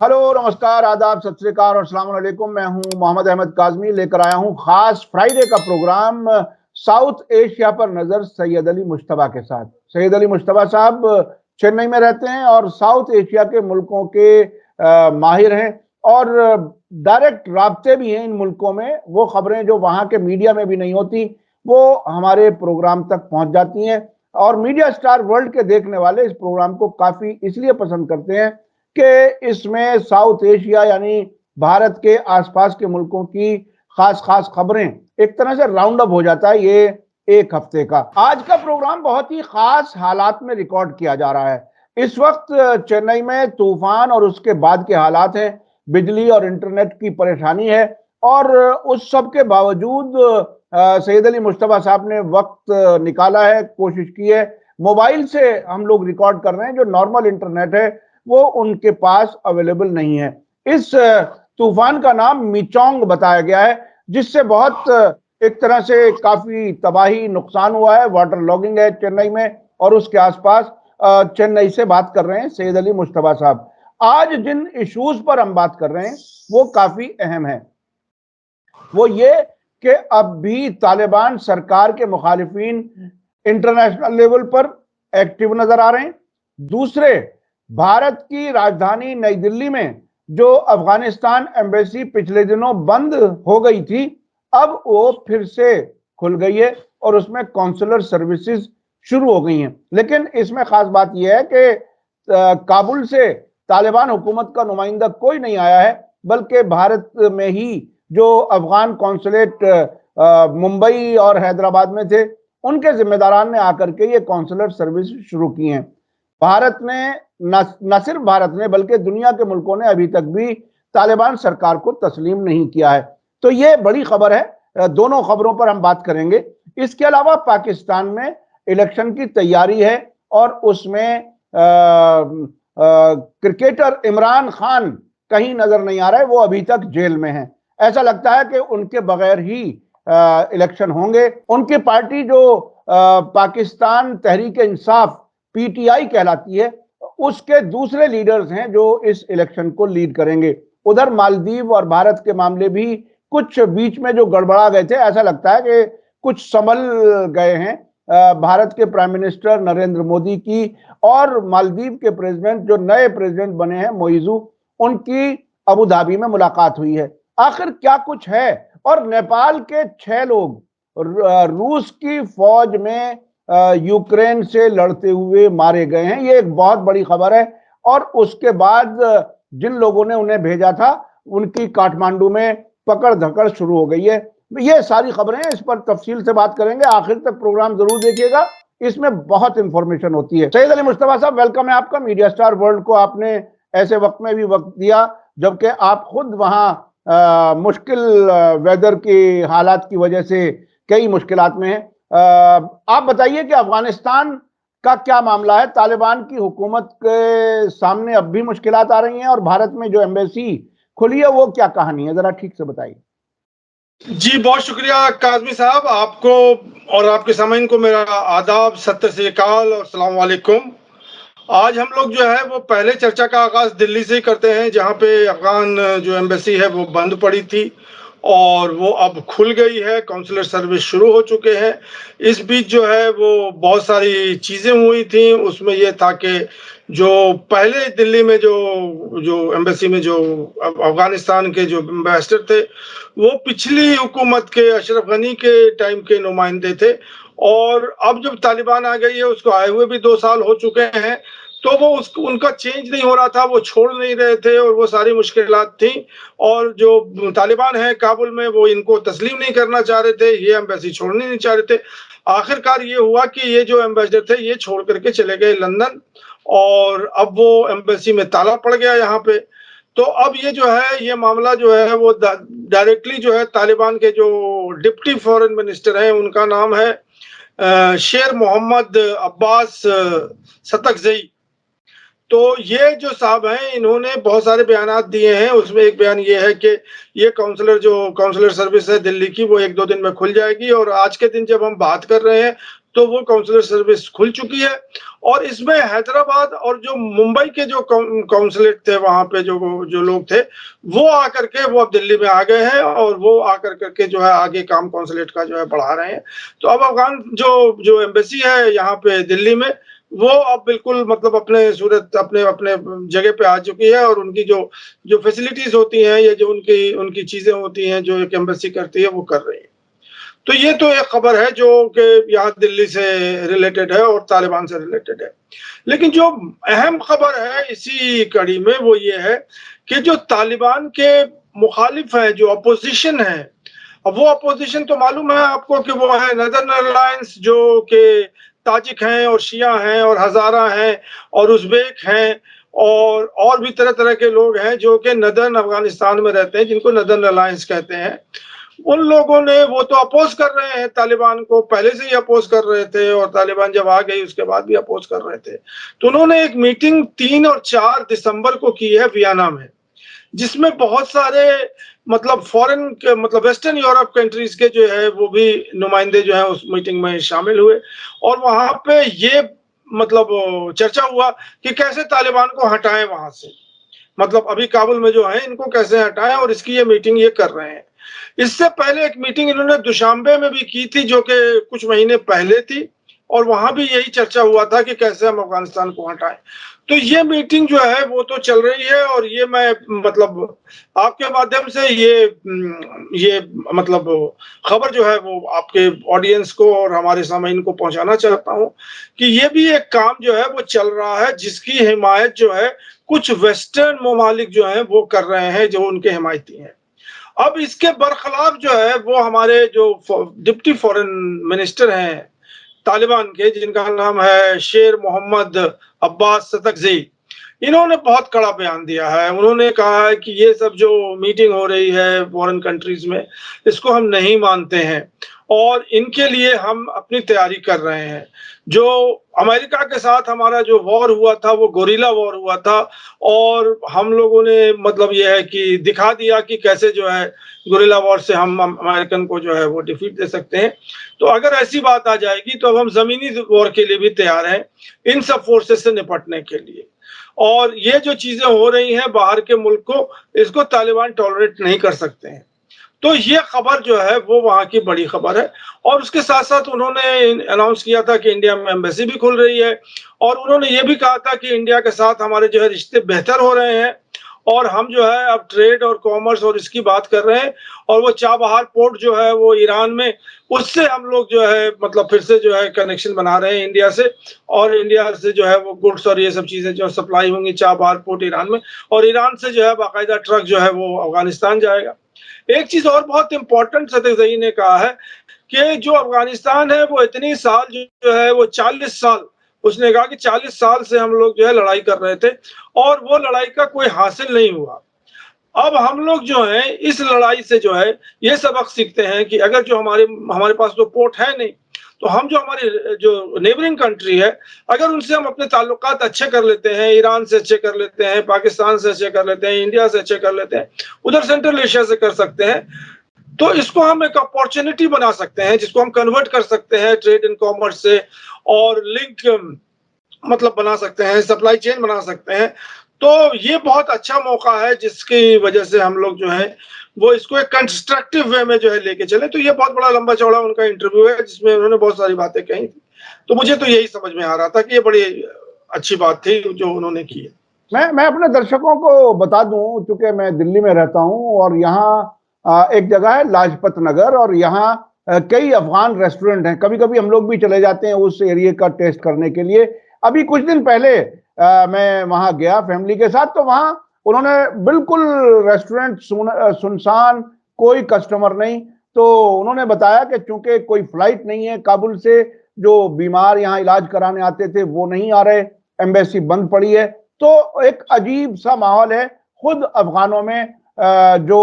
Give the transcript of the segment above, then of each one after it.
Hello, नमस्कार, आदाब, सत श्री अकाल और अस्सलाम वालेकुम। मैं हूं मोहम्मद अहमद काज़मी, लेकर आया हूं खास फ्राइडे का प्रोग्राम साउथ एशिया पर नजर सैयद अली मुश्तबा के साथ। सैयद अली मुश्तबा साहब चेन्नई में रहते हैं और साउथ एशिया के मुल्कों के माहिर हैं और डायरेक्ट राब्ते भी हैं इन मुल्कों में। वो खबरें जो वहां के मीडिया में भी नहीं होती वो हमारे प्रोग्राम तक पहुंच जाती हैं और मीडिया स्टार वर्ल्ड के देखने वाले इस प्रोग्राम को काफी इसलिए पसंद करते हैं कि इसमें साउथ एशिया यानी भारत के आसपास के मुल्कों की खास खास खबरें एक तरह से राउंड अप हो जाता है ये एक हफ्ते का। आज का प्रोग्राम बहुत ही खास हालात में रिकॉर्ड किया जा रहा है। इस वक्त चेन्नई में तूफान और उसके बाद के हालात हैं, बिजली और इंटरनेट की परेशानी है और उस सब के बावजूद सैयद अली मुश्तबा साहब ने वक्त निकाला है, कोशिश की है। मोबाइल से हम लोग रिकॉर्ड कर रहे हैं, जो नॉर्मल इंटरनेट है वो उनके पास अवेलेबल नहीं है। इस तूफान का नाम मिचोंग बताया गया है, जिससे बहुत एक तरह से काफी तबाही नुकसान हुआ है। वाटर लॉगिंग है चेन्नई में और उसके आसपास। चेन्नई से बात कर रहे हैं सैयद अली मुश्तबा साहब। आज जिन इश्यूज पर हम बात कर रहे हैं वो काफी अहम है। वो ये कि अब भी तालिबान सरकार के मुखालिफिन इंटरनेशनल लेवल पर एक्टिव नजर आ रहे हैं। दूसरे, भारत की राजधानी नई दिल्ली में जो अफगानिस्तान एम्बेसी पिछले दिनों बंद हो गई थी, अब वो फिर से खुल गई है और उसमें कॉन्सुलर सर्विसेज शुरू हो गई हैं। लेकिन इसमें खास बात यह है कि काबुल से तालिबान हुकूमत का नुमाइंदा कोई नहीं आया है, बल्कि भारत में ही जो अफगान कॉन्सुलेट मुंबई और हैदराबाद में थे उनके जिम्मेदारान ने आकर के ये कॉन्सुलर सर्विस शुरू की हैं। भारत ने न सिर्फ भारत ने बल्कि दुनिया के मुल्कों ने अभी तक भी तालिबान सरकार को तस्लीम नहीं किया है। तो ये बड़ी खबर है। दोनों खबरों पर हम बात करेंगे। इसके अलावा पाकिस्तान में इलेक्शन की तैयारी है और उसमें क्रिकेटर इमरान खान कहीं नजर नहीं आ रहा है, वो अभी तक जेल में है। ऐसा लगता है कि उनके बगैर ही इलेक्शन होंगे। उनकी पार्टी जो पाकिस्तान तहरीक इंसाफ पीटीआई कहलाती है, उसके दूसरे लीडर्स हैं जो इस इलेक्शन को लीड करेंगे। उधर मालदीव और भारत के मामले भी कुछ बीच में जो गड़बड़ा गए थे, ऐसा लगता है कि कुछ संभल गए हैं। भारत के प्राइम मिनिस्टर नरेंद्र मोदी की और मालदीव के प्रेसिडेंट जो नए प्रेसिडेंट बने हैं मोइजू, उनकी अबू धाबी में मुलाकात हुई है। आखिर क्या कुछ है। और नेपाल के 6 लोग रूस की फौज में यूक्रेन से लड़ते हुए मारे गए हैं। ये एक बहुत बड़ी खबर है। और उसके बाद जिन लोगों ने उन्हें भेजा था उनकी काठमांडू में पकड़ धकड़ शुरू हो गई है। ये सारी खबरें हैं, इस पर तफसील से बात करेंगे। आखिर तक प्रोग्राम जरूर देखिएगा, इसमें बहुत इंफॉर्मेशन होती है। सैयद अली मुश्तबा साहब, वेलकम है आपका। मीडिया स्टार वर्ल्ड को आपने ऐसे वक्त में भी वक्त दिया जबकि आप खुद वहां मुश्किल वेदर के हालात की वजह से कई मुश्किलात में हैं। आप बताइए कि अफगानिस्तान का क्या मामला है। तालिबान की हुकूमत के सामने अब भी मुश्किलात आ रही हैं और भारत में जो एम्बेसी खुली है वो क्या कहानी है, जरा ठीक से बताइए। जी, बहुत शुक्रिया काज़मी साहब। आपको और आपके सामीन को मेरा आदाब, सत श्री अकाल और अस्सलाम वालेकुम। आज हम लोग जो है वो पहले चर्चा का आगाज दिल्ली से ही करते हैं, जहाँ पे अफगान जो एम्बेसी है वो बंद पड़ी थी और वो अब खुल गई है। काउंसलर सर्विस शुरू हो चुके हैं। इस बीच जो है वो बहुत सारी चीज़ें हुई थी। उसमें ये था कि जो पहले दिल्ली में जो जो एम्बेसी में जो अफगानिस्तान के जो एम्बेसडर थे, वो पिछली हुकूमत के अशरफ गनी के टाइम के नुमाइंदे थे और अब जब तालिबान आ गई है, उसको आए हुए भी 2 साल हो चुके हैं, तो वो उनका चेंज नहीं हो रहा था, वो छोड़ नहीं रहे थे और वो सारी मुश्किलात थी। और जो तालिबान है काबुल में, वो इनको तस्लीम नहीं करना चाह रहे थे, ये एम्बेसी छोड़नी नहीं चाह रहे थे। आखिरकार ये हुआ कि ये जो एम्बेसडर थे ये छोड़ करके चले गए लंदन और अब वो एम्बेसी में ताला पड़ गया यहाँ पे। तो अब ये जो है ये मामला जो है वो डायरेक्टली जो है तालिबान के जो डिप्टी फॉरेन मिनिस्टर हैं, उनका नाम है शेर मोहम्मद अब्बास सतकजई। तो ये जो साहब हैं, इन्होंने बहुत सारे बयानात दिए हैं। उसमें एक बयान ये है कि ये काउंसलर सर्विस है दिल्ली की, वो 1-2 दिन में खुल जाएगी। और आज के दिन जब हम बात कर रहे हैं तो वो काउंसलर सर्विस खुल चुकी है। और इसमें हैदराबाद और जो मुंबई के जो काउंसलेट थे, वहां पे जो लोग थे, वो आकर के वो अब दिल्ली में आ गए हैं और वो आकर करके जो है आगे काम काउंसलेट का जो है बढ़ा रहे हैं। तो अब अफगान जो एम्बेसी है यहाँ पे दिल्ली में, वो अब बिल्कुल मतलब अपने सूरत अपने अपने जगह पे आ चुकी है। और उनकी जो फैसिलिटीज होती हैं या जो उनकी उनकी चीजें होती हैं जो एक एम्बेसी करती है, वो कर रही है। तो ये तो एक खबर है जो कि यहाँ दिल्ली से रिलेटेड है और तालिबान से रिलेटेड है। लेकिन जो अहम खबर है इसी कड़ी में वो ये है कि जो तालिबान के मुखालिफ हैं, जो अपोजिशन है, अब वो अपोजिशन तो मालूम है आपको कि वो है नदर्न अलायंस, जो कि ताजिक हैं और शिया हैं और हजारा हैं और उज़्बेक हैं और भी तरह तरह के लोग हैं जो कि नदर्न अफगानिस्तान में रहते हैं, जिनको नदर्न अलायंस कहते हैं। उन लोगों ने वो तो अपोज कर रहे हैं तालिबान को, पहले से ही अपोज कर रहे थे और तालिबान जब आ गई उसके बाद भी अपोज कर रहे थे। तो उन्होंने एक मीटिंग 3 और 4 दिसंबर को की है वियना में, जिसमें बहुत सारे मतलब फॉरेन के मतलब वेस्टर्न यूरोप कंट्रीज के जो है वो भी नुमाइंदे जो है उस मीटिंग में शामिल हुए। और वहां पे ये मतलब चर्चा हुआ कि कैसे तालिबान को हटाएं वहां से, मतलब अभी काबुल में जो है इनको कैसे हटाएं, और इसकी ये मीटिंग ये कर रहे हैं। इससे पहले एक मीटिंग इन्होंने दुशांबे में भी की थी, जो कि कुछ महीने पहले थी, और वहां भी यही चर्चा हुआ था कि कैसे हम अफगानिस्तान को हटाएं। तो ये मीटिंग जो है वो तो चल रही है, और ये मैं मतलब आपके माध्यम से ये मतलब खबर जो है वो आपके ऑडियंस को और हमारे सामईन को पहुंचाना चाहता हूं कि ये भी एक काम जो है वो चल रहा है, जिसकी हिमायत जो है कुछ वेस्टर्न ममालिक जो है वो कर रहे हैं, जो उनके हिमायती हैं। अब इसके बरखिलाफ जो है वो हमारे जो डिप्टी फॉरेन मिनिस्टर हैं तालिबान के, जिनका नाम है शेर मोहम्मद अब्बास सतकजी, इन्होंने बहुत कड़ा बयान दिया है। उन्होंने कहा है कि ये सब जो मीटिंग हो रही है फॉरेन कंट्रीज में, इसको हम नहीं मानते हैं और इनके लिए हम अपनी तैयारी कर रहे हैं। जो अमेरिका के साथ हमारा जो वॉर हुआ था वो गोरिल्ला वॉर हुआ था, और हम लोगों ने मतलब ये है कि दिखा दिया कि कैसे जो है गोरिल्ला वॉर से हम अमेरिकन को जो है वो डिफीट दे सकते हैं। तो अगर ऐसी बात आ जाएगी तो अब हम जमीनी वॉर के लिए भी तैयार हैं, इन सब फोर्सेस से निपटने के लिए। और ये जो चीजें हो रही हैं बाहर के मुल्क को, इसको तालिबान टॉलरेट नहीं कर सकते हैं। तो ये खबर जो है वो वहां की बड़ी खबर है। और उसके साथ साथ उन्होंने अनाउंस किया था कि इंडिया में एम्बेसी भी खुल रही है, और उन्होंने ये भी कहा था कि इंडिया के साथ हमारे जो है रिश्ते बेहतर हो रहे हैं, और हम जो है अब ट्रेड और कॉमर्स और इसकी बात कर रहे हैं। और वो चाबहार पोर्ट जो है वो ईरान में, उससे हम लोग जो है मतलब फिर से जो है कनेक्शन बना रहे हैं इंडिया से, और इंडिया से जो है वो गुड्स और ये सब चीजें जो सप्लाई होंगी चाबहार पोर्ट ईरान में, और ईरान से जो है बाकायदा ट्रक जो है वो अफगानिस्तान जाएगा। एक चीज और बहुत इंपॉर्टेंट सतकज़ई ने कहा है कि जो अफगानिस्तान है वो इतनी साल जो है वो 40 साल, उसने कहा कि 40 साल से हम लोग जो है लड़ाई कर रहे थे और वो लड़ाई का कोई हासिल नहीं हुआ। अब हम लोग जो है इस लड़ाई से जो है ये सबक सीखते हैं कि अगर जो हमारे पास तो पोर्ट है नहीं, तो हम जो हमारी जो नेबरिंग कंट्री है, अगर उनसे हम अपने ताल्लुकात अच्छे कर लेते हैं, ईरान से अच्छे कर लेते हैं, पाकिस्तान से अच्छे कर लेते हैं, इंडिया से अच्छे कर लेते हैं, उधर सेंट्रल एशिया से कर सकते हैं, तो इसको हम एक अपॉर्चुनिटी बना सकते हैं, जिसको हम कन्वर्ट कर सकते हैं ट्रेड एंड कॉमर्स से, और लिंक मतलब बना सकते हैं, सप्लाई चेन बना सकते हैं। तो ये बहुत अच्छा मौका है जिसकी वजह से हम लोग जो है वो इसको एक कंस्ट्रक्टिव वे में जो है लेके चले। तो ये बहुत बड़ा लंबा चौड़ा उनका इंटरव्यू है जिसमें उन्होंने बहुत सारी बातें कही थी। तो मुझे तो यही समझ में आ रहा था कि ये बड़ी अच्छी बात थी जो उन्होंने की है। मैं अपने दर्शकों को बता दूं, चूंकि मैं दिल्ली में रहता हूं और यहाँ एक जगह है लाजपत नगर, और यहाँ कई अफगान रेस्टोरेंट हैं। कभी कभी हम लोग भी चले जाते हैं उस एरिया का टेस्ट करने के लिए। अभी कुछ दिन पहले मैं वहां गया फैमिली के साथ, तो वहां उन्होंने बिल्कुल रेस्टोरेंट सुनसान, कोई कस्टमर नहीं। तो उन्होंने बताया कि चूंकि कोई फ्लाइट नहीं है काबुल से, जो बीमार यहाँ इलाज कराने आते थे वो नहीं आ रहे, एम्बेसी बंद पड़ी है। तो एक अजीब सा माहौल है खुद अफगानों में, जो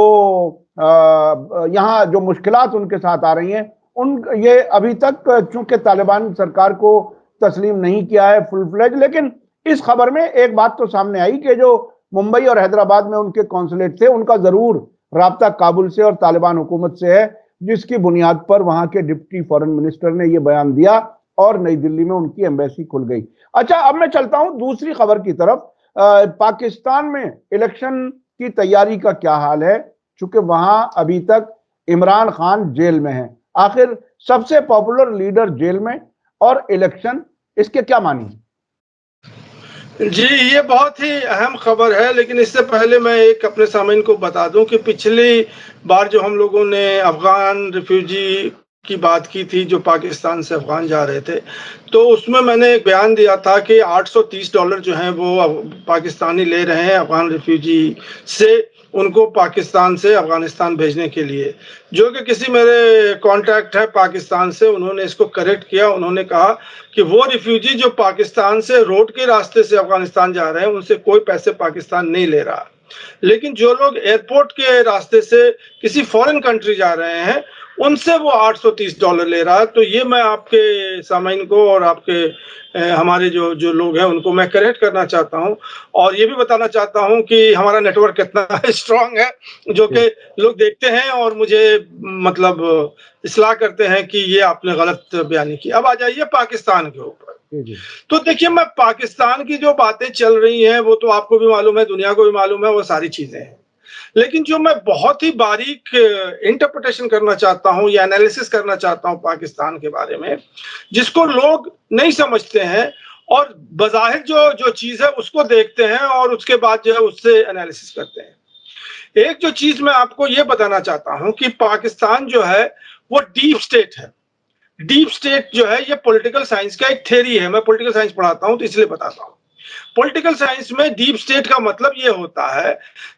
यहाँ जो मुश्किलात उनके साथ आ रही हैं, उन ये अभी तक चूंकि तालिबान सरकार को तस्लीम नहीं किया है फुल फ्लेज। लेकिन इस खबर में एक बात तो सामने आई कि जो मुंबई और हैदराबाद में उनके कौंसलेट थे, उनका जरूर राब्ता काबुल से और तालिबान हुकूमत से है, जिसकी बुनियाद पर वहां के डिप्टी फॉरेन मिनिस्टर ने यह बयान दिया। और नई दिल्ली में उनकी एम्बेसी खुल गई। अच्छा, अब मैं चलता हूं दूसरी खबर की तरफ। पाकिस्तान में इलेक्शन की तैयारी का क्या हाल है, चूंकि वहां अभी तक इमरान खान जेल में हैं। आखिर सबसे पॉपुलर लीडर जेल में और इलेक्शन, इसके क्या मानी? जी, ये बहुत ही अहम खबर है, लेकिन इससे पहले मैं एक अपने सामीन को बता दूं कि पिछली बार जो हम लोगों ने अफ़गान रिफ्यूजी की बात की थी, जो पाकिस्तान से अफ़गान जा रहे थे, तो उसमें मैंने एक बयान दिया था कि $830 जो हैं वो पाकिस्तानी ले रहे हैं अफ़गान रिफ्यूजी से, उनको पाकिस्तान से अफ़गानिस्तान भेजने के लिए। जो कि किसी मेरे कॉन्टैक्ट है पाकिस्तान से, उन्होंने इसको करेक्ट किया। उन्होंने कहा कि वो रिफ्यूजी जो पाकिस्तान से रोड के रास्ते से अफगानिस्तान जा रहे हैं, उनसे कोई पैसे पाकिस्तान नहीं ले रहा, लेकिन जो लोग एयरपोर्ट के रास्ते से किसी फॉरेन कंट्री जा रहे हैं, उनसे वो $830 ले रहा है। तो ये मैं आपके सामाइन को और आपके हमारे जो जो लोग हैं उनको मैं करेक्ट करना चाहता हूं, और ये भी बताना चाहता हूं कि हमारा नेटवर्क कितना स्ट्रांग है, जो कि लोग देखते हैं और मुझे मतलब इस्लाह करते हैं कि ये आपने गलत बयानी की। अब आ जाइए पाकिस्तान के ऊपर। तो देखिए, मैं पाकिस्तान की जो बातें चल रही हैं वो तो आपको भी मालूम है, दुनिया को भी मालूम है, वो सारी चीजें हैं। लेकिन जो मैं बहुत ही बारीक इंटरप्रिटेशन करना चाहता हूं या एनालिसिस करना चाहता हूं पाकिस्तान के बारे में, जिसको लोग नहीं समझते हैं और बज़ाहिर जो जो चीज है उसको देखते हैं और उसके बाद जो है उससे एनालिसिस करते हैं। एक जो चीज मैं आपको ये बताना चाहता हूं कि पाकिस्तान जो है वो डीप स्टेट है। डीप स्टेट जो है ये पॉलिटिकल साइंस का एक थ्योरी है। मैं पॉलिटिकल साइंस पढ़ाता हूं तो इसलिए बताता हूं। पॉलिटिकल साइंस में डीप स्टेट का मतलब ये होता है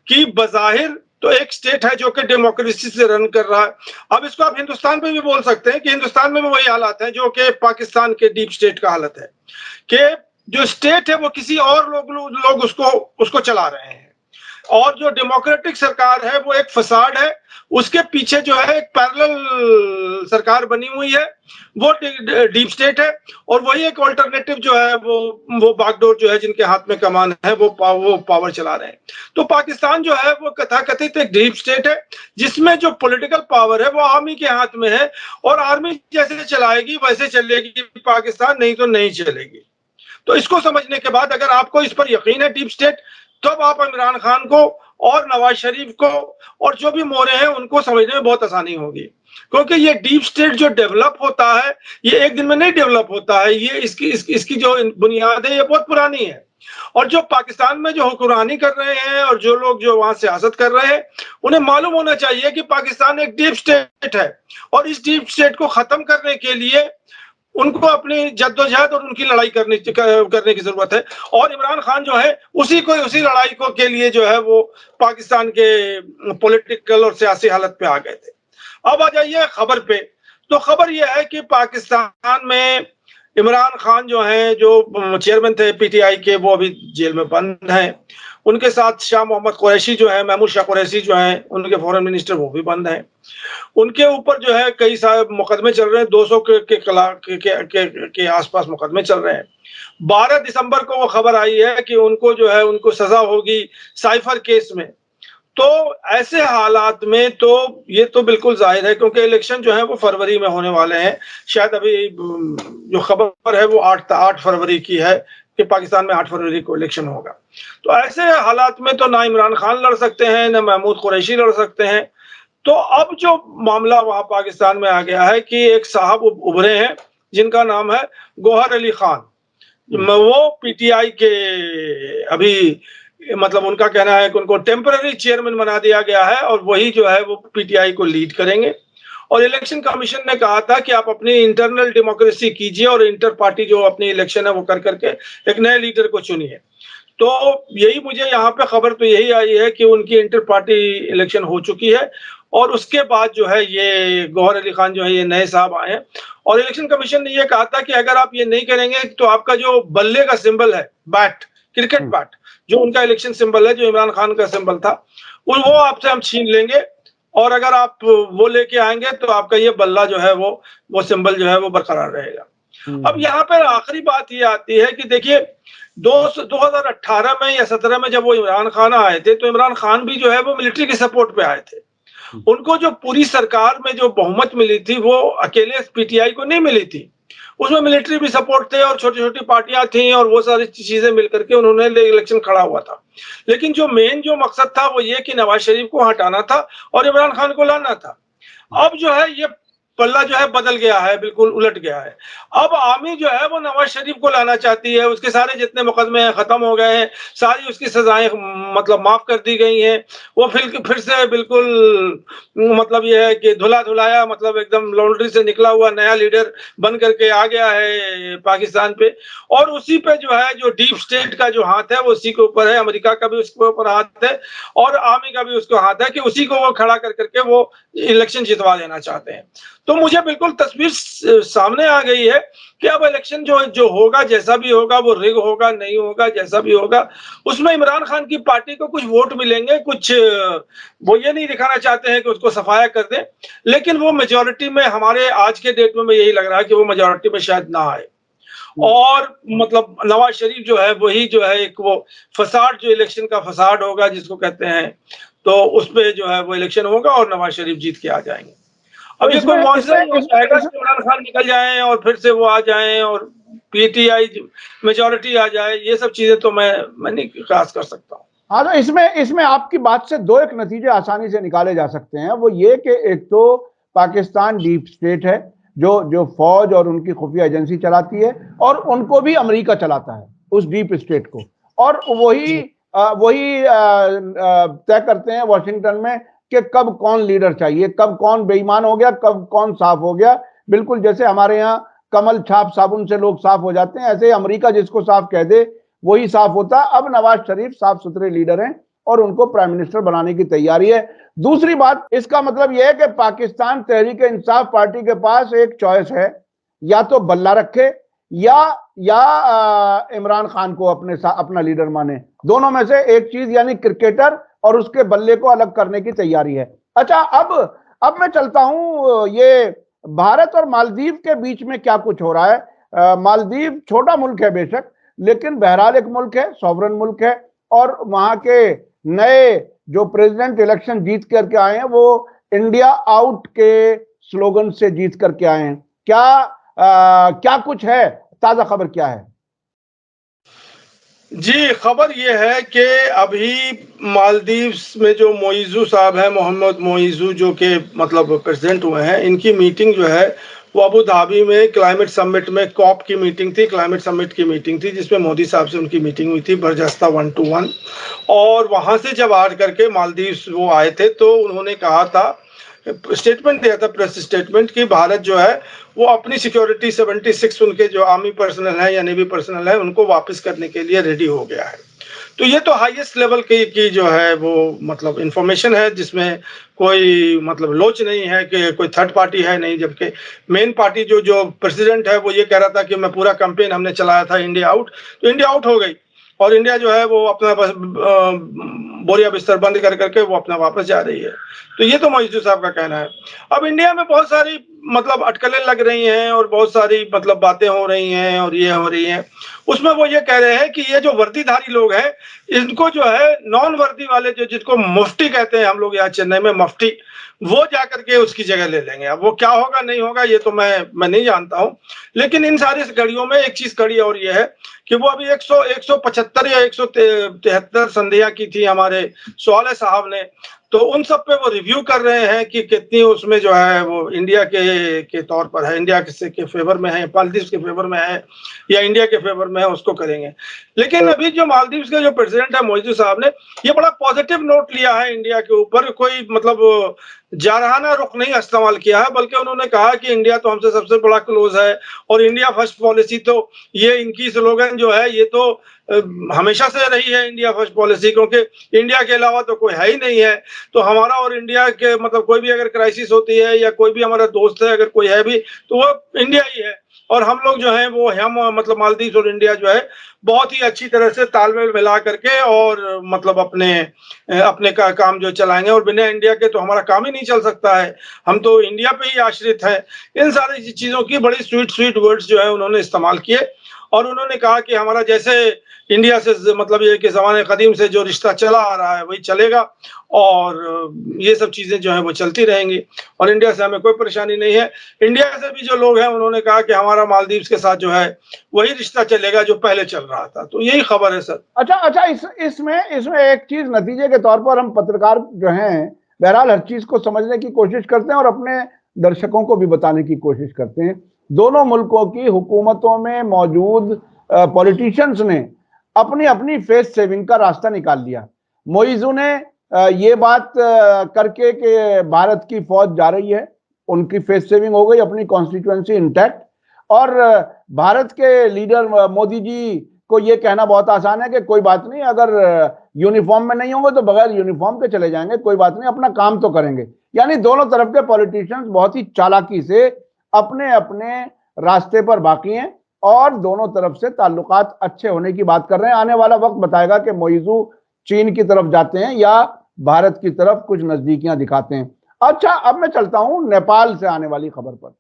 कि बज़ाहिर तो एक स्टेट है जो कि डेमोक्रेसी से रन कर रहा है। अब इसको आप हिंदुस्तान पे भी बोल सकते हैं कि हिंदुस्तान में भी वही हालात है जो कि पाकिस्तान के डीप स्टेट का हालत है, कि जो स्टेट है वो किसी और लोग उसको चला रहे हैं, और जो डेमोक्रेटिक सरकार है वो एक फसाड है। उसके पीछे जो है एक पैरेलल सरकार बनी हुई है, वो डीप स्टेट है, और वही एक ऑल्टरनेटिव जो है वो बागडोर जो है, जिनके हाथ में कमान है, वो पावर चला रहे हैं। तो पाकिस्तान जो है वो कथाकथित एक डीप स्टेट है, जिसमें जो पॉलिटिकल पावर है वो आर्मी के हाथ में है, और आर्मी जैसे चलाएगी वैसे चलेगी पाकिस्तान, नहीं तो नहीं चलेगी। तो इसको समझने के बाद अगर आपको इस पर यकीन है डीप स्टेट, तब आप इमरान खान को और नवाज शरीफ को और जो भी मोरे हैं उनको समझने में बहुत आसानी होगी, क्योंकि ये डीप स्टेट जो डेवलप होता है ये एक दिन में नहीं डेवलप होता है। ये इसकी जो बुनियाद है ये बहुत पुरानी है, और जो पाकिस्तान में जो हुक्मरानी कर रहे हैं और जो लोग जो वहां सियासत कर रहे हैं, उन्हें मालूम होना चाहिए कि पाकिस्तान एक डीप स्टेट है, और इस डीप स्टेट को खत्म करने के लिए उनको अपनी जद्दोजहद और उनकी लड़ाई करने की जरूरत है। और इमरान खान जो है उसी लड़ाई को के लिए जो है वो पाकिस्तान के पॉलिटिकल और सियासी हालत पे आ गए थे। अब आ जाइए खबर पे। तो खबर यह है कि पाकिस्तान में इमरान खान जो है, जो चेयरमैन थे पीटीआई के, वो अभी जेल में बंद हैं। उनके साथ शाह मोहम्मद कुरैशी जो है, महमूद शाह कुरैशी जो है उनके फॉरेन मिनिस्टर, वो भी बंद हैं। उनके ऊपर जो है कई सारे मुकदमे चल रहे हैं, 200 के आसपास मुकदमे चल रहे हैं। 12 दिसंबर को वो खबर आई है कि उनको जो है उनको सजा होगी साइफर केस में। तो ऐसे हालात में तो ये तो बिल्कुल जाहिर है, क्योंकि इलेक्शन जो है वो फरवरी में होने वाले हैं। शायद अभी जो खबर है वो 8 फरवरी की है कि पाकिस्तान में 8 फरवरी को इलेक्शन होगा। तो ऐसे हालात में तो ना इमरान खान लड़ सकते हैं, ना महमूद कुरैशी लड़ सकते हैं। तो अब जो मामला वहां पाकिस्तान में आ गया है कि एक साहब उभरे हैं जिनका नाम है गौहर अली खान। वो पीटीआई के अभी मतलब उनका कहना है कि उनको टेम्पररी चेयरमैन बना दिया गया है, और वही जो है वो पीटीआई को लीड करेंगे। और इलेक्शन कमीशन ने कहा था कि आप अपनी इंटरनल डेमोक्रेसी कीजिए और इंटर पार्टी जो अपनी इलेक्शन है वो कर करके एक नए लीडर को चुनिए। तो यही मुझे यहाँ पे खबर तो यही आई है कि उनकी इंटर पार्टी इलेक्शन हो चुकी है, और उसके बाद जो है ये गौहर अली खान जो है ये नए साहब आए हैं। और इलेक्शन कमीशन ने ये कहा था कि अगर आप ये नहीं करेंगे तो आपका जो बल्ले का सिंबल है, बैट, क्रिकेट बैट, जो उनका इलेक्शन सिंबल है, जो इमरान खान का सिंबल था, वो आपसे हम छीन लेंगे, और अगर आप वो लेके आएंगे तो आपका ये बल्ला जो है वो सिंबल जो है वो बरकरार रहेगा। अब यहाँ पर आखिरी बात ये आती है कि देखिए 2018 में या 17 में जब वो इमरान खान आए थे, तो इमरान खान भी जो है वो मिलिट्री के सपोर्ट पे आए थे। उनको जो पूरी सरकार में जो बहुमत मिली थी वो अकेले पीटीआई को नहीं मिली थी, उसमें मिलिट्री भी सपोर्ट थे और छोटी छोटी पार्टियां थी और वो सारी चीजें मिलकर के उन्होंने इलेक्शन खड़ा हुआ था। लेकिन जो मेन जो मकसद था वो ये कि नवाज शरीफ को हटाना था और इमरान खान को लाना था। अब जो है ये पल्ला जो है बदल गया है, बिल्कुल उलट गया है। अब आर्मी जो है वो नवाज शरीफ को लाना चाहती है, उसके सारे जितने मुकदमे हैं खत्म हो गए हैं, सारी उसकी सजाएं मतलब माफ कर दी गई हैं। वो फिर से बिल्कुल मतलब ये है कि धुला धुलाया मतलब एकदम लॉन्ड्री से निकला हुआ नया लीडर बन करके आ गया है पाकिस्तान पे। और उसी पे जो है जो डीप स्टेट का जो हाथ है वो उसी के ऊपर है, अमेरिका का भी उसके ऊपर हाथ है और आर्मी का भी उसको हाथ है कि उसी को वो खड़ा कर करके वो इलेक्शन जितवा देना चाहते हैं। तो मुझे बिल्कुल तस्वीर सामने आ गई है कि अब इलेक्शन जो होगा, जैसा भी होगा, वो रिग होगा, नहीं होगा, जैसा भी होगा, उसमें इमरान खान की पार्टी को कुछ वोट मिलेंगे, कुछ वो ये नहीं दिखाना चाहते हैं कि उसको सफाया कर दें, लेकिन वो मेजोरिटी में हमारे आज के डेट में यही लग रहा है कि वो मेजोरिटी में शायद ना आए। और मतलब नवाज शरीफ जो है वही जो है एक वो फसाड, जो इलेक्शन का फसाड होगा जिसको कहते हैं, तो उस पे जो है वो इलेक्शन होगा और नवाज शरीफ जीत के आ जाएंगे। अब ये कोई मौजूदा नहीं हो जाएगा कि इमरान खान निकल जाए और फिर से वो आ जाए और पीटीआई मेजोरिटी आ जाए, ये सब चीजें तो मैं नहीं खास कर सकता हूँ। हाँ, तो इसमें आपकी बात से दो एक नतीजे आसानी से निकाले जा सकते हैं। वो ये कि एक तो पाकिस्तान डीप स्टेट है जो फौज और उनकी खुफिया एजेंसी चलाती है और उनको भी अमेरिका चलाता है उस डीप स्टेट को, और वही तय करते हैं वॉशिंगटन में कि कब कौन लीडर चाहिए, कब कौन बेईमान हो गया, कब कौन साफ हो गया। बिल्कुल जैसे हमारे यहाँ कमल छाप साबुन से लोग साफ हो जाते हैं, ऐसे अमेरिका जिसको साफ कह दे वही साफ होता। अब नवाज शरीफ साफ सुथरे लीडर हैं और उनको प्राइम मिनिस्टर बनाने की तैयारी है। दूसरी बात, इसका मतलब यह है कि पाकिस्तान तहरीक इंसाफ पार्टी के पास एक चॉइस है, या तो बल्ला रखे या इमरान खान को अपना लीडर माने। दोनों में से एक चीज, यानी क्रिकेटर और उसके बल्ले को अलग करने की तैयारी है। अच्छा, अब मैं चलता हूं, ये भारत और मालदीव के बीच में क्या कुछ हो रहा है। मालदीव छोटा मुल्क है बेशक, लेकिन बहरहाल एक मुल्क है, सॉवरन मुल्क है, और वहां के नए जो प्रेसिडेंट इलेक्शन जीत करके आए हैं वो इंडिया आउट के स्लोगन से जीत करके आए हैं। क्या कुछ है, ताजा खबर क्या है? जी, खबर यह है कि अभी मालदीव्स में जो मोइज़ू साहब हैं, मोहम्मद मोइज़ू, जो कि मतलब प्रेसिडेंट हुए हैं, इनकी मीटिंग जो है वो अबू धाबी में क्लाइमेट समिट में कॉप की मीटिंग थी, क्लाइमेट समिट की मीटिंग थी, जिसमें मोदी साहब से उनकी मीटिंग हुई थी बर्जस्ता 1 to 1। और वहां से जब आ करके मालदीव्स वो आए थे तो उन्होंने कहा था, स्टेटमेंट दिया था, प्रेस स्टेटमेंट, कि भारत जो है वो अपनी सिक्योरिटी 76 उनके जो आर्मी पर्सनल है या नेवी पर्सनल है उनको वापस करने के लिए रेडी हो गया है। तो ये तो हाईएस्ट लेवल की जो है वो मतलब इंफॉर्मेशन है, जिसमें कोई मतलब लोच नहीं है कि कोई थर्ड पार्टी है नहीं, जबकि मेन पार्टी जो प्रेसिडेंट है वो ये कह रहा था कि मैं पूरा कैंपेन हमने चलाया था इंडिया आउट, तो इंडिया आउट हो गई और इंडिया जो है वो अपना बस बोरिया बिस्तर बंद कर करके वो अपना वापस जा रही है। तो ये तो मोइज़ू साहब का कहना है। अब इंडिया में बहुत सारी मतलब अटकलें लग रही हैं और बहुत सारी मतलब बातें हो रही हैं और ये हो रही हैं। उसमें वो ये कह रहे हैं कि ये जो वर्दीधारी लोग हैं, इनको जो है नॉन वर्दी वाले, जो जिसको मुफ्ती कहते हैं हम लोग यहाँ चेन्नई में, मुफ्ती, वो जाकर के उसकी जगह ले लेंगे। अब वो क्या होगा नहीं होगा ये तो मैं नहीं जानता हूँ, लेकिन इन सारी घड़ियों में एक चीज कड़ी और ये है कि वो अभी 175 या 173 संधिया की थी हमारे सोले साहब ने, तो उन सब पे वो रिव्यू कर रहे हैं कि कितनी उसमें जो है वो इंडिया के तौर पर है, इंडिया के फेवर में है, मालदीव के फेवर में है या इंडिया के फेवर में है, उसको करेंगे। लेकिन अभी जो मालदीव के जो प्रेसिडेंट है मोइज़ू साहब ने ये बड़ा पॉजिटिव नोट लिया है इंडिया के ऊपर, कोई मतलब जारहाना रुख नहीं इस्तेमाल किया है, बल्कि उन्होंने कहा कि इंडिया तो हमसे सबसे बड़ा क्लोज है और इंडिया फर्स्ट पॉलिसी, तो ये इनकी स्लोगन जो है ये तो हमेशा से रही है इंडिया फर्स्ट पॉलिसी, क्योंकि इंडिया के अलावा तो कोई है ही नहीं है। तो हमारा और इंडिया के मतलब कोई भी अगर क्राइसिस होती है या कोई भी हमारा दोस्त है अगर कोई है भी तो वो इंडिया ही है। और हम लोग जो है वो हम मतलब मालदीव और इंडिया जो है बहुत ही अच्छी तरह से तालमेल मिला करके और मतलब अपने का काम जो चलाएंगे, और बिना इंडिया के तो हमारा काम ही नहीं चल सकता है, हम तो इंडिया पे ही आश्रित है। इन सारी चीजों की बड़ी स्वीट वर्ड्स जो है उन्होंने इस्तेमाल किए और उन्होंने कहा कि हमारा जैसे इंडिया से मतलब ये कि ज़माने कदीम से जो रिश्ता चला आ रहा है वही चलेगा और ये सब चीज़ें जो हैं वो चलती रहेंगी और इंडिया से हमें कोई परेशानी नहीं है। इंडिया से भी जो लोग हैं उन्होंने कहा कि हमारा मालदीव्स के साथ जो है वही रिश्ता चलेगा जो पहले चल रहा था। तो यही खबर है सर। अच्छा अच्छा, इसमें एक चीज नतीजे के तौर पर हम पत्रकार जो हैं बहरहाल हर चीज को समझने की कोशिश करते हैं और अपने दर्शकों को भी बताने की कोशिश करते हैं। दोनों मुल्कों की हुकूमतों में मौजूद पॉलिटिशियंस ने अपनी अपनी फेस सेविंग का रास्ता निकाल लिया। मोइजू ने ये बात करके कि भारत की फौज जा रही है, उनकी फेस सेविंग हो गई, अपनी कॉन्स्टिट्यूएंसी इंटैक्ट। और भारत के लीडर मोदी जी को ये कहना बहुत आसान है कि कोई बात नहीं, अगर यूनिफॉर्म में नहीं होंगे तो बगैर यूनिफॉर्म के चले जाएंगे, कोई बात नहीं, अपना काम तो करेंगे। यानी दोनों तरफ के पॉलिटिशियंस बहुत ही चालाकी से अपने अपने रास्ते पर बाकी हैं और दोनों तरफ से ताल्लुकात अच्छे होने की बात कर रहे हैं। आने वाला वक्त बताएगा कि मोइजू चीन की तरफ जाते हैं या भारत की तरफ कुछ नजदीकियां दिखाते हैं। अच्छा, अब मैं चलता हूं नेपाल से आने वाली खबर पर।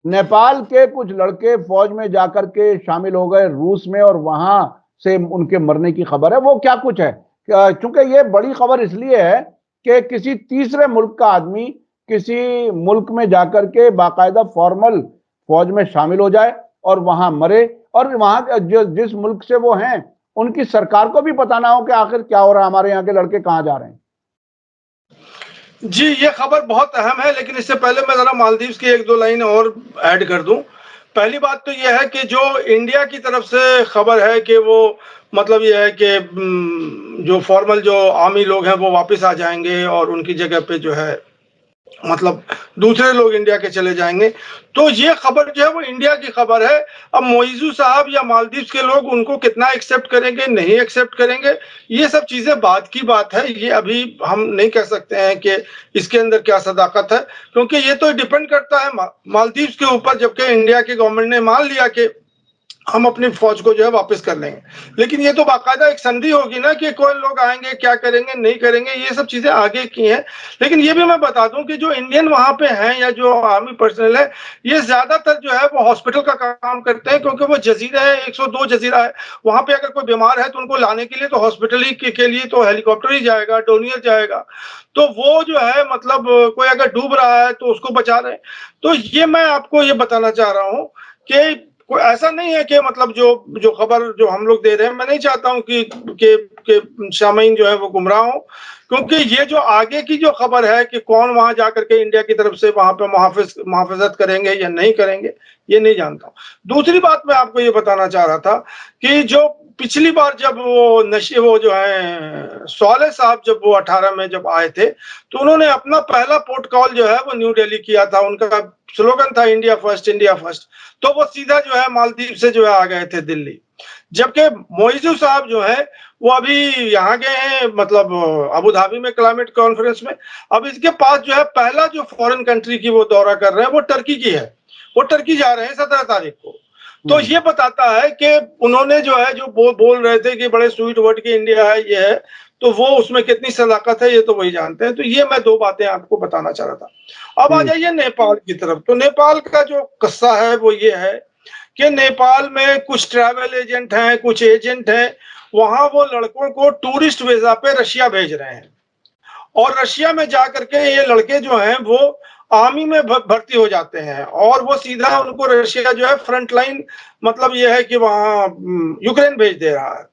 नेपाल के कुछ लड़के फौज में जाकर के शामिल हो गए रूस में और वहां से उनके मरने की खबर है। वो क्या कुछ है, क्योंकि ये बड़ी खबर इसलिए है कि किसी तीसरे मुल्क का आदमी किसी मुल्क में जाकर के बाकायदा फॉर्मल फौज में शामिल हो जाए और वहां मरे, और वहां जिस मुल्क से वो हैं उनकी सरकार को भी पता ना हो कि आखिर क्या हो रहा है, हमारे यहाँ के लड़के कहाँ जा रहे हैं। जी, ये खबर बहुत अहम है, लेकिन इससे पहले मैं ज़रा मालदीव्स की 1-2 लाइन और ऐड कर दूँ। पहली बात तो ये है कि जो इंडिया की तरफ से खबर है कि वो मतलब ये है कि जो फॉर्मल जो आर्मी लोग हैं वो वापस आ जाएँगे और उनकी जगह पे जो है मतलब दूसरे लोग इंडिया के चले जाएँगे। तो ये खबर जो है वो इंडिया की खबर है। अब मोइज़ू साहब या मालदीव्स के लोग उनको कितना एक्सेप्ट करेंगे, नहीं एक्सेप्ट करेंगे, ये सब चीज़ें बाद की बात है। ये अभी हम नहीं कह सकते हैं कि इसके अंदर क्या सदाकत है, क्योंकि ये तो डिपेंड करता है मालदीव्स के ऊपर। जबकि इंडिया की गवर्नमेंट ने मान लिया कि हम अपनी फौज को जो है वापस कर लेंगे, लेकिन ये तो बाकायदा एक संधि होगी ना कि कौन लोग आएंगे, क्या करेंगे, नहीं करेंगे, ये सब चीजें आगे की हैं। लेकिन ये भी मैं बता दूं कि जो इंडियन वहां पे हैं या जो आर्मी पर्सनल है, ये ज्यादातर जो है वो हॉस्पिटल का काम करते हैं, क्योंकि वो जजीरा है, 102 जजीरा है। वहां पे अगर कोई बीमार है तो उनको लाने के लिए तो हॉस्पिटल ही के लिए तो हेलीकॉप्टर ही जाएगा, डोनियर जाएगा। तो वो जो है मतलब कोई अगर डूब रहा है तो उसको बचा रहे हैं। तो ये मैं आपको ये बताना चाह रहा हूँ कि कोई ऐसा नहीं है कि मतलब जो जो खबर जो हम लोग दे रहे हैं, मैं नहीं चाहता हूं कि शामीन जो है वो गुमराह हो, क्योंकि ये जो आगे की जो खबर है कि कौन वहां जाकर के इंडिया की तरफ से वहां पे मुहाफिजत करेंगे या नहीं करेंगे, ये नहीं जानता हूं। दूसरी बात मैं आपको ये बताना चाह रहा था कि जो पिछली बार जब वो जो है सोले साहब जब वो 18 में जब आए थे, तो उन्होंने अपना पहला पोर्ट कॉल जो है वो न्यू दिल्ली किया था। उनका स्लोगन था इंडिया फर्स्ट, इंडिया फर्स्ट। तो वो सीधा जो है मालदीव से जो है आ गए थे दिल्ली। जबकि मोइजू साहब जो है वो अभी यहाँ गए हैं मतलब अबू धाबी में क्लाइमेट कॉन्फ्रेंस में। अब इसके पास जो है पहला जो फॉरेन कंट्री की वो दौरा कर रहे हैं वो टर्की की है। वो टर्की जा रहे हैं 17 तारीख को। तो ये बताता है कि उन्होंने जो है जो बोल रहे थे कि बड़े स्वीट वर्ड की इंडिया है ये है, तो वो उसमें कितनी सदाकत है ये तो वही जानते हैं। तो ये मैं 2 बातें आपको बताना चाह रहा था। अब आ जाइए नेपाल की तरफ। तो नेपाल का जो किस्सा है वो ये है कि नेपाल में कुछ ट्रैवल एजेंट हैं, कुछ एजेंट हैं, वहां वो लड़कों को टूरिस्ट वीजा पे रशिया भेज रहे हैं और रशिया में जाकर के ये लड़के जो हैं वो आर्मी में भर्ती हो जाते हैं और वो सीधा उनको रशिया जो है फ्रंट लाइन मतलब ये है कि वहां यूक्रेन भेज दे रहा है।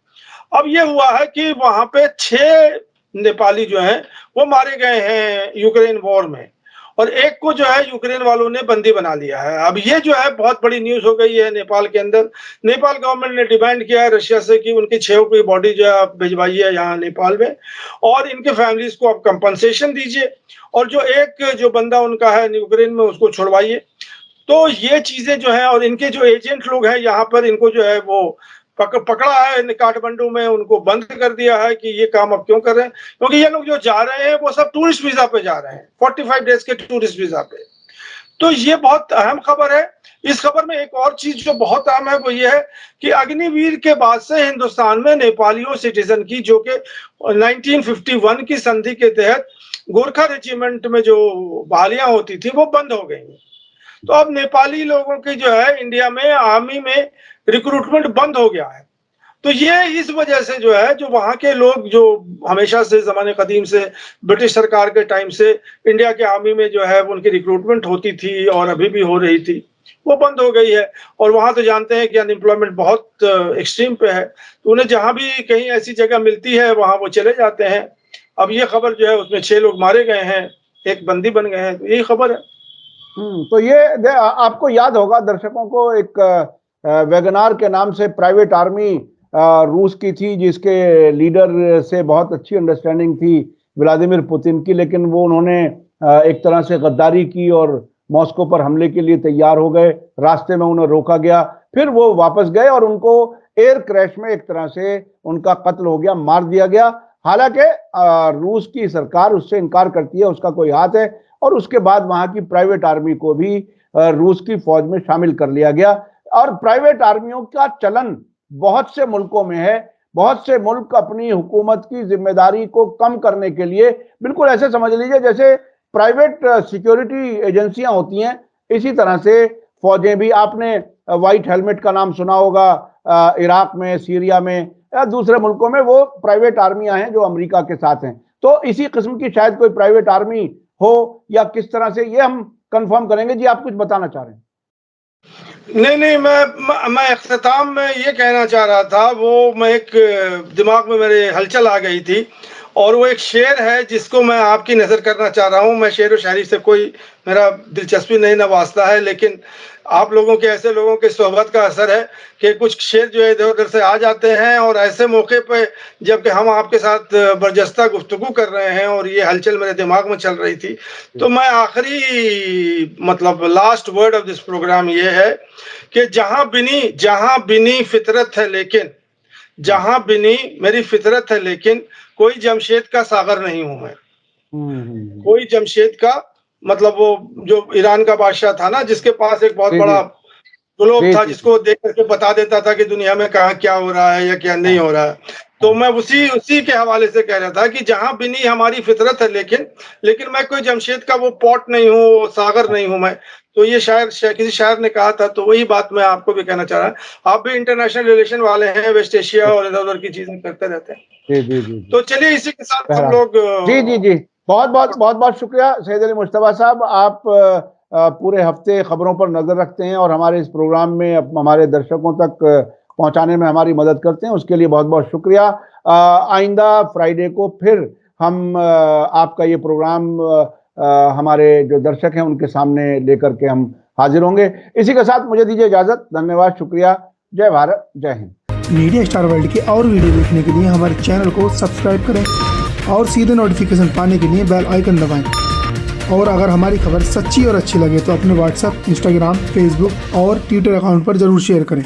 अब ये हुआ है कि वहां पे 6 नेपाली जो हैं वो मारे गए हैं यूक्रेन वॉर में और एक को जो है यूक्रेन वालों ने बंदी बना लिया है। अब ये जो है बहुत बड़ी न्यूज हो गई है नेपाल के अंदर। नेपाल गवर्नमेंट ने डिमांड किया है रशिया से कि उनकी 6 की बॉडी जो है आप भिजवाइए यहाँ नेपाल में और इनके फैमिलीज को आप कंपनसेशन दीजिए और जो एक जो बंदा उनका है यूक्रेन में उसको छुड़वाइए। तो ये चीजें जो है और इनके जो एजेंट लोग हैं यहाँ पर इनको जो है वो पकड़ा है काठमांडू में, उनको बंद कर दिया है कि ये काम अब क्यों कर रहे हैं, क्योंकि ये लोग जो जा रहे हैं वो सब टूरिस्ट वीजा पे जा रहे हैं, 45 डेज के टूरिस्ट वीजा पे। तो ये बहुत अहम खबर है। इस खबर में एक और चीज जो बहुत अहम है वो ये है कि अग्निवीर के बाद से हिंदुस्तान में नेपालियों सिटीजन की जो कि 1951 की संधि के तहत गोरखा रेजिमेंट में जो बहालियां होती थी वो बंद हो गई। तो अब नेपाली लोगों की जो है इंडिया में आर्मी में रिक्रूटमेंट बंद हो गया है। तो ये इस वजह से जो है, जो वहाँ के लोग जो हमेशा से ज़माने कदीम से ब्रिटिश सरकार के टाइम से इंडिया के आर्मी में जो है उनकी रिक्रूटमेंट होती थी और अभी भी हो रही थी, वो बंद हो गई है। और वहाँ तो जानते हैं कि अनएम्प्लॉयमेंट बहुत एक्सट्रीम पे है, तो उन्हें जहाँ भी कहीं ऐसी जगह मिलती है वहाँ वो चले जाते हैं। अब ये खबर जो है उसमें 6 लोग मारे गए हैं, 1 बंदी बन गए हैं, तो यही खबर है। तो ये आपको याद होगा दर्शकों को, एक वैगनार के नाम से प्राइवेट आर्मी रूस की थी, जिसके लीडर से बहुत अच्छी अंडरस्टैंडिंग थी व्लादिमीर पुतिन की, लेकिन वो उन्होंने एक तरह से गद्दारी की और मॉस्को पर हमले के लिए तैयार हो गए। रास्ते में उन्हें रोका गया, फिर वो वापस गए और उनको एयर क्रैश में एक तरह से उनका कत्ल हो गया, मार दिया गया। हालांकि रूस की सरकार उससे इनकार करती है, उसका कोई हाथ है, और उसके बाद वहां की प्राइवेट आर्मी को भी रूस की फौज में शामिल कर लिया गया। और प्राइवेट आर्मियों का चलन बहुत से मुल्कों में है। बहुत से मुल्क अपनी हुकूमत की जिम्मेदारी को कम करने के लिए, बिल्कुल ऐसे समझ लीजिए जैसे प्राइवेट सिक्योरिटी एजेंसियां होती हैं, इसी तरह से फौजें भी। आपने व्हाइट हेलमेट का नाम सुना होगा, इराक में, सीरिया में या दूसरे मुल्कों में वो प्राइवेट आर्मियां हैं जो अमेरिका के साथ हैं। तो इसी किस्म की शायद कोई प्राइवेट आर्मी हो या किस तरह से, ये हम कंफर्म करेंगे। जी, आप कुछ बताना चाह रहे हैं? नहीं, मैं इख्तिताम में ये कहना चाह रहा था, वो मैं एक दिमाग में मेरे हलचल आ गई थी, और वो एक शेर है जिसको मैं आपकी नज़र करना चाह रहा हूँ। मैं शेर व शायरी से कोई मेरा दिलचस्पी नहीं, न वास्ता है, लेकिन आप लोगों के, ऐसे लोगों के सोहबत का असर है कि कुछ शेर जो है इधर उधर से आ जाते हैं, और ऐसे मौके पे जबकि हम आपके साथ बरजस्ता गुफ्तगू कर रहे हैं और ये हलचल मेरे दिमाग में चल रही थी, तो मैं आखिरी मतलब last word of this programme ये है कि जहां बिनी फितरत है, लेकिन जहां बिनी मेरी फितरत है, लेकिन कोई जमशेद का सागर नहीं हूं मैं। कोई जमशेद का मतलब वो जो ईरान का बादशाह था ना, जिसके पास एक बहुत बड़ा ग्लोब था, जिसको देख करके बता देता था कि दुनिया में कहाँ क्या हो रहा है या क्या नहीं हो रहा है। तो मैं उसी के हवाले से कह रहा था कि जहां बिनी हमारी फितरत है, लेकिन मैं कोई जमशेद का वो पॉट नहीं हूँ, सागर नहीं हूं मैं। तो ये किसी शायर ने कहा था, तो वही बात मैं आपको भी कहना चाह रहा हूँ। आप भी इंटरनेशनल रिलेशन वाले हैं, वेस्ट एशिया और इधर उधर की चीजें करते रहते हैं। जी। तो चलिए इसी के साथ हम लोग जी बहुत शुक्रिया सैयद अली मुश्तबा साहब। आप पूरे हफ्ते खबरों पर नजर रखते हैं और हमारे इस प्रोग्राम में हमारे दर्शकों तक पहुंचाने में हमारी मदद करते हैं, उसके लिए बहुत बहुत शुक्रिया। आइंदा फ्राइडे को फिर हम आपका ये प्रोग्राम हमारे जो दर्शक हैं उनके सामने लेकर के हम हाजिर होंगे। इसी के साथ मुझे दीजिए इजाजत। धन्यवाद, शुक्रिया। जय भारत, जय हिंद। मीडिया स्टार वर्ल्ड के और वीडियो देखने के लिए हमारे चैनल को सब्सक्राइब करें और सीधे नोटिफिकेशन पाने के लिए बेल आइकन दबाएं। और अगर हमारी खबर सच्ची और अच्छी लगे तो अपने व्हाट्सएप, इंस्टाग्राम, फेसबुक और ट्विटर अकाउंट पर जरूर शेयर करें।